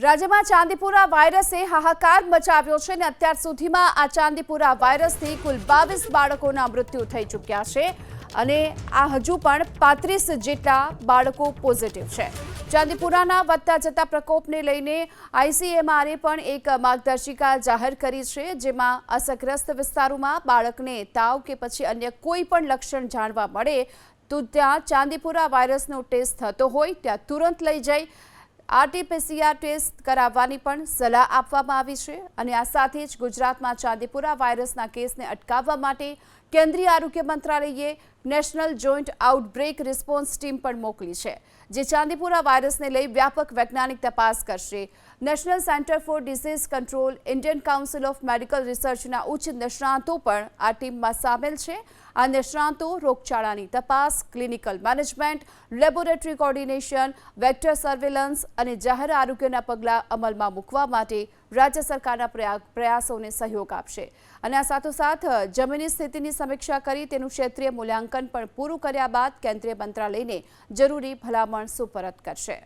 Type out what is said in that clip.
રાજ્યમાં ચાંદીપુરા વાયરસે હાહાકાર મચાવ્યો છે અને અત્યાર સુધીમાં આ ચાંદીપુરા વાયરસથી કુલ 22 બાળકોના મૃત્યુ થઈ ચૂક્યા છે અને આ હજુ પણ 35 જેટલા બાળકો પોઝિટિવ છે। ચાંદીપુરાના વધતા જતા પ્રકોપને લઈને આઈસીએમઆરે પણ એક માર્ગદર્શિકા જાહેર કરી છે, જેમાં અસરગ્રસ્ત વિસ્તારોમાં બાળકને તાવ કે પછી અન્ય કોઈ પણ લક્ષણ જાણવા મળે તો ત્યાં ચાંદીપુરા વાયરસનો ટેસ્ટ થતો હોય ત્યાં તુરંત લઈ જઈ આરટી-પીસીઆર ટેસ્ટ કરાવવાની પણ સલાહ આપવામાં આવી છે અને આ સાથે જ ગુજરાતમાં ચાંદીપુરા વાયરસના કેસને અટકાવવા માટે કેન્દ્રીય આરોગ્ય મંત્રાલયે નેશનલ જોઈન્ટ આઉટબ્રેક રિસ્પોન્સ ટીમ પણ મોકલી છે, જે ચાંદીપુરા વાયરસને લઈ વ્યાપક વૈજ્ઞાનિક તપાસ કરશે। National Centre for Disease Control, Indian Council of Medical રિસર્ચના ઉચ્ચ નિષ્ણાતો પણ આ ટીમમાં સામેલ છે। આ નિષ્ણાતો રોગચાળાની તપાસ, clinical management, laboratory coordination, vector surveillance અને જાહેર આરોગ્યના પગલાં અમલમાં મૂકવા માટે રાજ્ય સરકારના પ્રયાસોને સહયોગ આપશે અને આ સાથોસાથ જમીની સ્થિતિની સમીક્ષા કરી તેનું ક્ષેત્રીય મૂલ્યાંકન પણ પૂરું કર્યા બાદ કેન્દ્રીય મંત્રાલયને જરૂરી ભલામણ સુપરત કરશે।